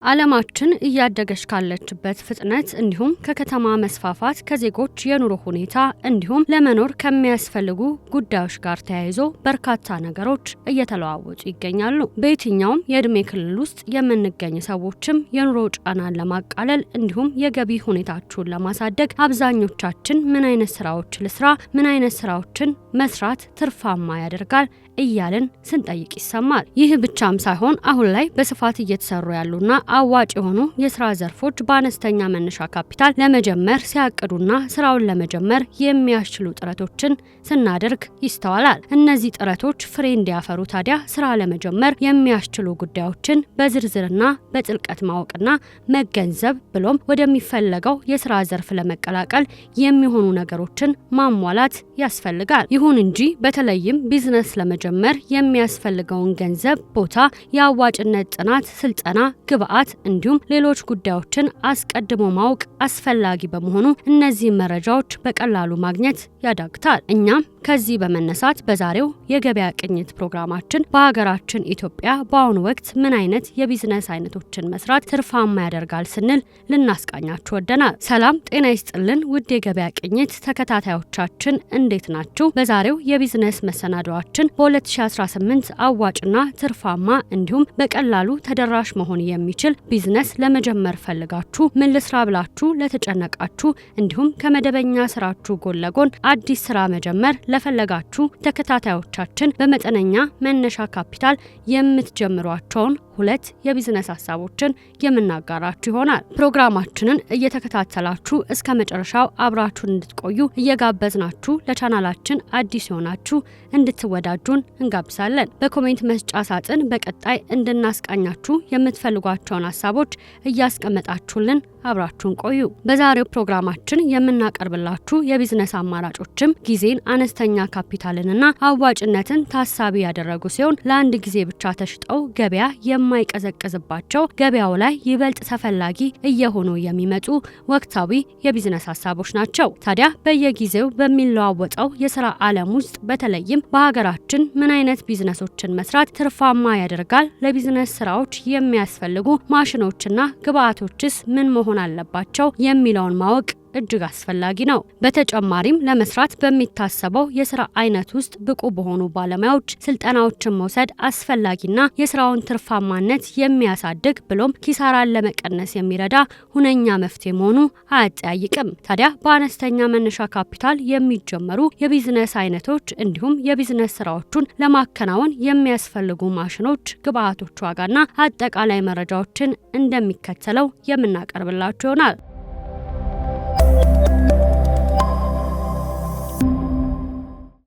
ዓለማችን እያደገች ካለችበት ፍጥነት እንዲሁም ከከተማ መስፋፋት ከዜጎች የኑሮ ሁኔታ እንዲሁም ለመኖር ከሚያስፈልጉ ጉዳዮች ጋር ተያይዞ በርካታ ነገሮች እየተለዋወጡ ይገኛሉ። በየትኛውም የእድሜ ክልል ውስጥ የምንገኝ ሰዎችም የኑሮ ጫናን ለማቃለል እንዲሁም የገቢ ሁኔታችሁን ለማሳደግ አብዛኞቻችን ምን አይነት ስራዎች ልስራ፣ ምን አይነት ስራዎችን መስራት ትርፋማ ያደርጋል እያልን ስንጠይቅ ይሰማል። ይህ ብቻም ሳይሆን አሁን ላይ በስፋት እየተሰሩ ያሉና አዋጭ የሆኑ የስራ ዘርፎች በአነስተኛ መነሻ ካፒታል ለመጀመር ሲያቅዱና ስራውን ለመጀመር የሚያስችሉ ጥረቶችን ስናደርግ ይስተዋላል። እነዚህ ጥረቶች ፍሬ እንዲያፈሩ ታዲያ ስራ ለመጀመር የሚያስችሉ ጉዳዮችን በዝርዝርና በጥልቀት ማወቅና መገንዘብ ብሎም ወደሚፈለገው የስራ ዘርፍ ለመቀላቀል የሚሆኑ ነገሮችን ማሟላት ያስፈልጋል። ይሁን እንጂ በተለይም ቢዝነስ ለመጀመር የሚያስፈልገውን ገንዘብ፣ ቦታ፣ የአዋጭነት ጥናት፣ ስልጠና፣ ግብአት እንዲሁም ሌሎች ጉዳዮችን አስቀድሞ ማወቅ አስፈላጊ በመሆኑ እነዚህ መረጃዎች በቀላሉ ማግኘት ያዳግታል። እኛም ከዚህ በመነሳት በዛሬው የገበያ ቅኝት ፕሮግራማችን በሀገራችን ኢትዮጵያ በአሁኑ ወቅት ምን አይነት የቢዝነስ አይነቶችን መስራት ትርፋማ ያደርጋል ስንል ልናስቃኛችሁ ወደናል። ሰላም ጤና ይስጥልን ውድ የገበያ ቅኝት ተከታታዮቻችን እንዴት ናችሁ? በዛሬው የቢዝነስ መሰናዶዋችን በ2018 አዋጭና ትርፋማ እንዲሁም በቀላሉ ተደራሽ መሆን የሚችል ቢዝነስ ለመጀመር ፈልጋችሁ ምን ልስራ ብላችሁ ለተጨነቃችሁ እንዲሁም ከመደበኛ ስራችሁ ጎን ለጎን አዲስ ስራ መጀመር ለፈለጋችሁ ተከታታዮቻችን በመጠነኛ መነሻ ካፒታል የምትጀምሯቸውን ሁለት የቢዝነስ ሀሳቦችን የምናጋራችሁ ይሆናል። ፕሮግራማችንን እየተከታተላችሁ እስከ መጨረሻው አብራችሁን እንድትቆዩ እየጋበዝናችሁ ለቻናላችን አዲስ የሆናችሁ እንድትወዳጁን እንጋብዛለን። በኮሜንት መስጫ ሳጥን በቀጣይ እንድናስቃኛችሁ የምትፈልጓቸውን ሀሳቦች እያስቀመጣችሁልን አብራችሁን ቆዩ። በዛሬው ፕሮግራማችን የምናቀርብላችሁ የቢዝነስ አማራጮችም ጊዜን፣ አነስተኛ ካፒታልንና አዋጭነትን ታሳቢ ያደረጉ ሲሆን ለአንድ ጊዜ ብቻ ተሽጠው ገበያ የማይቀዘቅዝባቸው ገበያው ላይ ይበልጥ ተፈላጊ እየሆኑ የሚመጡ ወቅታዊ የቢዝነስ ሀሳቦች ናቸው። ታዲያ በየጊዜው በሚለዋወጠው የስራ ዓለም ውስጥ በተለይም በሀገራችን ምን አይነት ቢዝነሶችን መስራት ትርፋማ ያደርጋል? ለቢዝነስ ስራዎች የሚያስፈልጉ ማሽኖችና ግብአቶችስ ምን መሆን አለባቸው የሚለውን ማወቅ እጅግ አስፈላጊ ነው። በተጨማሪም ለመስራት በሚታሰበው የስራ አይነት ውስጥ ብቁ በሆኑ ባለሙያዎች ስልጠናዎችን መውሰድ አስፈላጊና የስራውን ትርፋማነት የሚያሳድግ ብሎም ኪሳራን ለመቀነስ የሚረዳ ሁነኛ መፍትሄ መሆኑ አያጠያይቅም። ታዲያ በአነስተኛ መነሻ ካፒታል የሚጀመሩ የቢዝነስ አይነቶች እንዲሁም የቢዝነስ ስራዎቹን ለማከናወን የሚያስፈልጉ ማሽኖች፣ ግብአቶች ዋጋና አጠቃላይ መረጃዎችን እንደሚከተለው የምናቀርብላችሁ ይሆናል።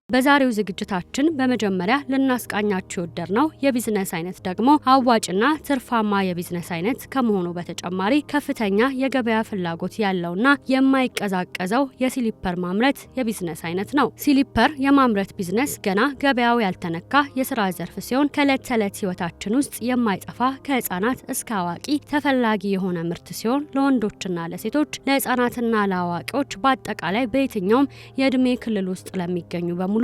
በዛሬው ዝግጅታችን በመጀመሪያ ልናስቃኛችሁ የወደድነው የቢዝነስ አይነት ደግሞ አዋጭና ትርፋማ የቢዝነስ አይነት ከመሆኑ በተጨማሪ ከፍተኛ የገበያ ፍላጎት ያለውና የማይቀዛቀዘው የሲሊፐር ማምረት የቢዝነስ አይነት ነው። ሲሊፐር የማምረት ቢዝነስ ገና ገበያው ያልተነካ የስራ ዘርፍ ሲሆን ከዕለት ተዕለት ህይወታችን ውስጥ የማይጠፋ ከህፃናት እስከ አዋቂ ተፈላጊ የሆነ ምርት ሲሆን ለወንዶችና ለሴቶች፣ ለህፃናትና ለአዋቂዎች በአጠቃላይ በየትኛውም የእድሜ ክልል ውስጥ ለሚገኙ በሙሉ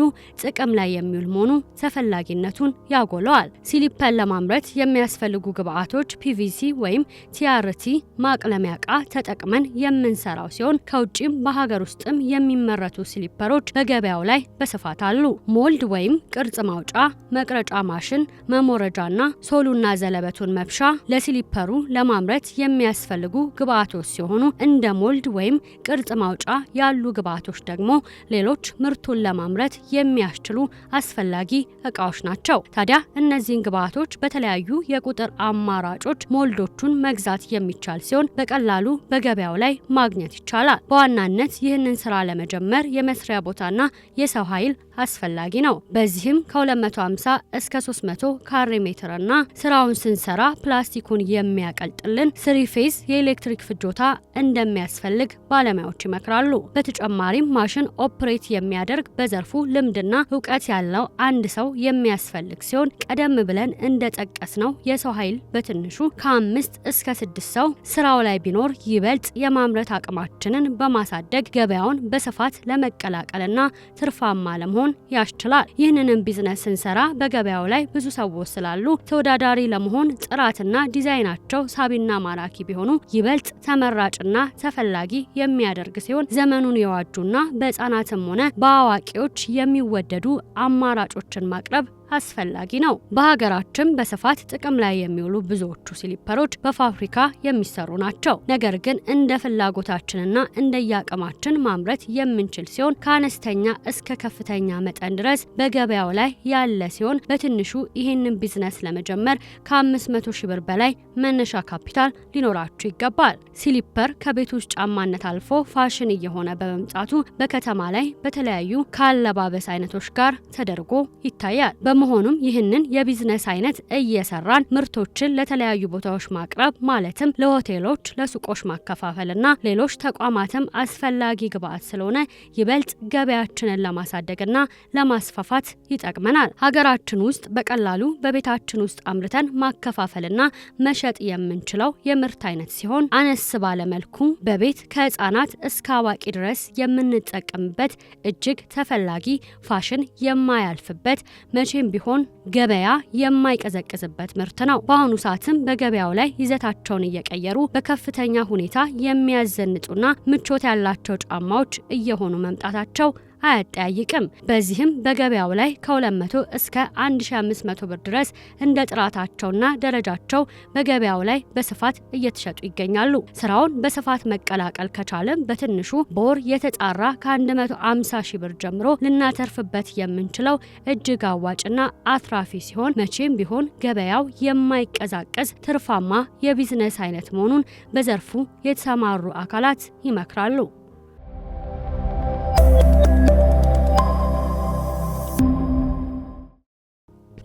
ጥቅም ላይ የሚውል መሆኑ ተፈላጊነቱን ያጎለዋል። ሲሊፐር ለማምረት የሚያስፈልጉ ግብአቶች ፒቪሲ ወይም ቲአርቲ ማቅለሚያ ዕቃ ተጠቅመን የምንሰራው ሲሆን ከውጭም በሀገር ውስጥም የሚመረቱ ሲሊፐሮች በገበያው ላይ በስፋት አሉ። ሞልድ ወይም ቅርጽ ማውጫ፣ መቅረጫ ማሽን፣ መሞረጃና ሶሉና ዘለበቱን መብሻ ለሲሊፐሩ ለማምረት የሚያስፈልጉ ግብአቶች ሲሆኑ እንደ ሞልድ ወይም ቅርጽ ማውጫ ያሉ ግብአቶች ደግሞ ሌሎች ምርቱን ለማምረት የሚያስችሉ አስፈላጊ እቃዎች ናቸው። ታዲያ እነዚህን ግብአቶች በተለያዩ የቁጥር አማራጮች ሞልዶቹን መግዛት የሚቻል ሲሆን በቀላሉ በገበያው ላይ ማግኘት ይቻላል። በዋናነት ይህንን ስራ ለመጀመር የመስሪያ ቦታና የሰው ኃይል አስፈላጊ ነው። በዚህም ከ250 እስከ 300 ካሬ ሜትርና ስራውን ስንሰራ ፕላስቲኩን የሚያቀልጥልን ስሪ ፌዝ የኤሌክትሪክ ፍጆታ እንደሚያስፈልግ ባለሙያዎች ይመክራሉ። በተጨማሪም ማሽን ኦፕሬት የሚያደርግ በዘርፉ ልምድና እውቀት ያለው አንድ ሰው የሚያስፈልግ ሲሆን ቀደም ብለን እንደጠቀስነው የሰው ኃይል በትንሹ ከ5 እስከ 6 ሰው ስራው ላይ ቢኖር ይበልጥ የማምረት አቅማችንን በማሳደግ ገበያውን በስፋት ለመቀላቀልና ትርፋማ ለመሆን እንዲሆን ያስችላል። ይህንንም ቢዝነስ ስንሰራ በገበያው ላይ ብዙ ሰዎች ስላሉ ተወዳዳሪ ለመሆን ጥራትና ዲዛይናቸው ሳቢና ማራኪ ቢሆኑ ይበልጥ ተመራጭና ተፈላጊ የሚያደርግ ሲሆን ዘመኑን የዋጁና በህፃናትም ሆነ በአዋቂዎች የሚወደዱ አማራጮችን ማቅረብ አስፈላጊ ነው። በሀገራችን በስፋት ጥቅም ላይ የሚውሉ ብዙዎቹ ስሊፐሮች በፋብሪካ የሚሰሩ ናቸው። ነገር ግን እንደ ፍላጎታችንና እንደየአቅማችን ማምረት የምንችል ሲሆን ከአነስተኛ እስከ ከፍተኛ መጠን ድረስ በገበያው ላይ ያለ ሲሆን በትንሹ ይህንን ቢዝነስ ለመጀመር ከ500 ሺህ ብር በላይ መነሻ ካፒታል ሊኖራችሁ ይገባል። ስሊፐር ከቤት ውስጥ ጫማነት አልፎ ፋሽን እየሆነ በመምጣቱ በከተማ ላይ በተለያዩ ከአለባበስ አይነቶች ጋር ተደርጎ ይታያል። በመሆኑም ይህንን የቢዝነስ አይነት እየሰራን ምርቶችን ለተለያዩ ቦታዎች ማቅረብ ማለትም ለሆቴሎች፣ ለሱቆች ማከፋፈልና ሌሎች ተቋማትም አስፈላጊ ግብአት ስለሆነ ይበልጥ ገበያችንን ለማሳደግና ለማስፋፋት ይጠቅመናል። ሀገራችን ውስጥ በቀላሉ በቤታችን ውስጥ አምርተን ማከፋፈልና መሸጥ የምንችለው የምርት አይነት ሲሆን አነስ ባለ መልኩ በቤት ከህፃናት እስከ አዋቂ ድረስ የምንጠቀምበት እጅግ ተፈላጊ ፋሽን የማያልፍበት መቼም ቢሆን ገበያ የማይቀዘቅዝበት ምርት ነው። በአሁኑ ሰዓትም በገበያው ላይ ይዘታቸውን እየቀየሩ በከፍተኛ ሁኔታ የሚያዘንጡና ምቾት ያላቸው ጫማዎች እየሆኑ መምጣታቸው አያጠያይቅም። በዚህም በገበያው ላይ ከ200 እስከ 1500 ብር ድረስ እንደ ጥራታቸውና ደረጃቸው በገበያው ላይ በስፋት እየተሸጡ ይገኛሉ። ስራውን በስፋት መቀላቀል ከቻለም በትንሹ በወር የተጣራ ከ150 ሺህ ብር ጀምሮ ልናተርፍበት የምንችለው እጅግ አዋጭና አትራፊ ሲሆን መቼም ቢሆን ገበያው የማይቀዛቀዝ ትርፋማ የቢዝነስ አይነት መሆኑን በዘርፉ የተሰማሩ አካላት ይመክራሉ።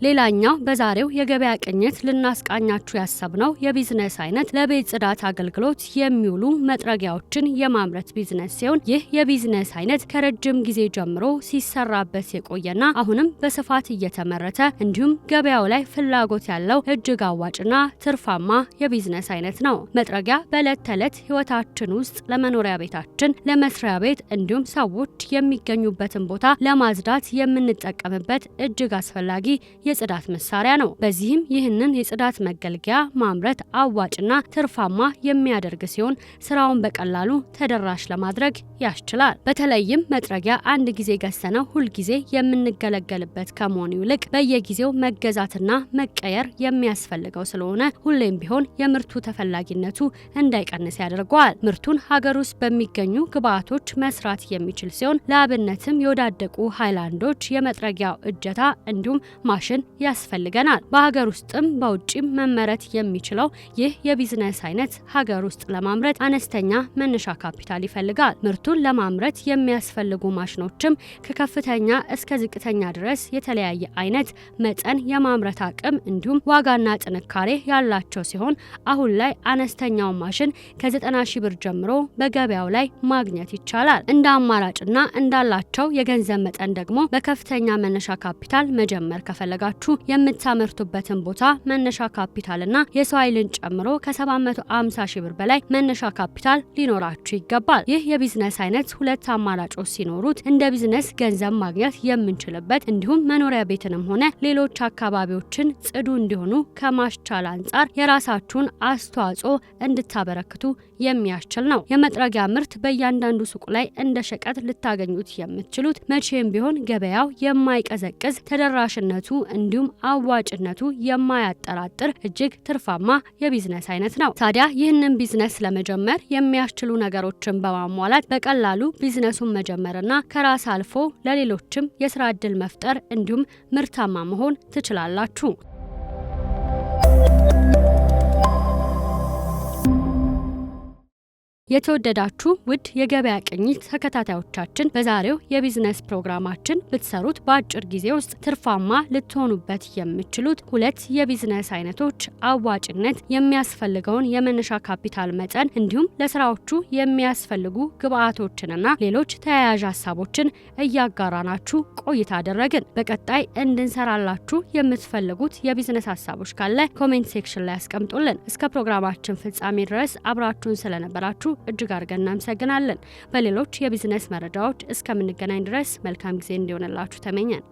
ሌላኛው በዛሬው የገበያ ቅኝት ልናስቃኛችሁ ያሰብነው የቢዝነስ አይነት ለቤት ጽዳት አገልግሎት የሚውሉ መጥረጊያዎችን የማምረት ቢዝነስ ሲሆን ይህ የቢዝነስ አይነት ከረጅም ጊዜ ጀምሮ ሲሰራበት የቆየና አሁንም በስፋት እየተመረተ እንዲሁም ገበያው ላይ ፍላጎት ያለው እጅግ አዋጭና ትርፋማ የቢዝነስ አይነት ነው። መጥረጊያ በዕለት ተዕለት ህይወታችን ውስጥ ለመኖሪያ ቤታችን፣ ለመስሪያ ቤት እንዲሁም ሰዎች የሚገኙበትን ቦታ ለማጽዳት የምንጠቀምበት እጅግ አስፈላጊ የጽዳት መሳሪያ ነው። በዚህም ይህንን የጽዳት መገልገያ ማምረት አዋጭና ትርፋማ የሚያደርግ ሲሆን ስራውን በቀላሉ ተደራሽ ለማድረግ ያስችላል። በተለይም መጥረጊያ አንድ ጊዜ ገዝተነው ሁልጊዜ የምንገለገልበት ከመሆኑ ይልቅ በየጊዜው መገዛትና መቀየር የሚያስፈልገው ስለሆነ ሁሌም ቢሆን የምርቱ ተፈላጊነቱ እንዳይቀንስ ያደርገዋል። ምርቱን ሀገር ውስጥ በሚገኙ ግብአቶች መስራት የሚችል ሲሆን ለአብነትም የወዳደቁ ሃይላንዶች፣ የመጥረጊያው እጀታ እንዲሁም ማሽን ያስፈልገናል። በሀገር ውስጥም በውጭም መመረት የሚችለው ይህ የቢዝነስ አይነት ሀገር ውስጥ ለማምረት አነስተኛ መነሻ ካፒታል ይፈልጋል። ምርቱን ለማምረት የሚያስፈልጉ ማሽኖችም ከከፍተኛ እስከ ዝቅተኛ ድረስ የተለያየ አይነት መጠን፣ የማምረት አቅም እንዲሁም ዋጋና ጥንካሬ ያላቸው ሲሆን አሁን ላይ አነስተኛው ማሽን ከ90 ሺህ ብር ጀምሮ በገበያው ላይ ማግኘት ይቻላል። እንደ አማራጭና እንዳላቸው የገንዘብ መጠን ደግሞ በከፍተኛ መነሻ ካፒታል መጀመር ከፈለጋችሁ የምታመርቱበትን ቦታ መነሻ ካፒታልና የሰው ኃይልን ጨምሮ ከ750 ሺህ ብር በላይ መነሻ ካፒታል ሊኖራችሁ ይገባል። ይህ የቢዝነስ አይነት ሁለት አማራጮች ሲኖሩት እንደ ቢዝነስ ገንዘብ ማግኘት የምንችልበት እንዲሁም መኖሪያ ቤትንም ሆነ ሌሎች አካባቢዎችን ጽዱ እንዲሆኑ ከማስቻል አንጻር የራሳችሁን አስተዋጽኦ እንድታበረክቱ የሚያስችል ነው። የመጥረጊያ ምርት በእያንዳንዱ ሱቅ ላይ እንደ ሸቀጥ ልታገኙት የምትችሉት መቼም ቢሆን ገበያው የማይቀዘቅዝ ተደራሽነቱ እንዲሁም አዋጭነቱ የማያጠራጥር እጅግ ትርፋማ የቢዝነስ አይነት ነው። ታዲያ ይህንን ቢዝነስ ለመጀመር የሚያስችሉ ነገሮችን በማሟላት በቀላሉ ቢዝነሱን መጀመርና ከራስ አልፎ ለሌሎችም የስራ ዕድል መፍጠር እንዲሁም ምርታማ መሆን ትችላላችሁ። የተወደዳችሁ ውድ የገበያ ቅኝት ተከታታዮቻችን በዛሬው የቢዝነስ ፕሮግራማችን ብትሰሩት በአጭር ጊዜ ውስጥ ትርፋማ ልትሆኑበት የምትችሉት ሁለት የቢዝነስ አይነቶች አዋጭነት፣ የሚያስፈልገውን የመነሻ ካፒታል መጠን እንዲሁም ለስራዎቹ የሚያስፈልጉ ግብአቶችንና ሌሎች ተያያዥ ሀሳቦችን እያጋራናችሁ ቆይታ አደረግን። በቀጣይ እንድንሰራላችሁ የምትፈልጉት የቢዝነስ ሀሳቦች ካለ ኮሜንት ሴክሽን ላይ አስቀምጡልን። እስከ ፕሮግራማችን ፍጻሜ ድረስ አብራችሁን ስለነበራችሁ እጅግ አድርገን እናመሰግናለን። በሌሎች የቢዝነስ መረጃዎች እስከምንገናኝ ድረስ መልካም ጊዜ እንዲሆንላችሁ ተመኘን።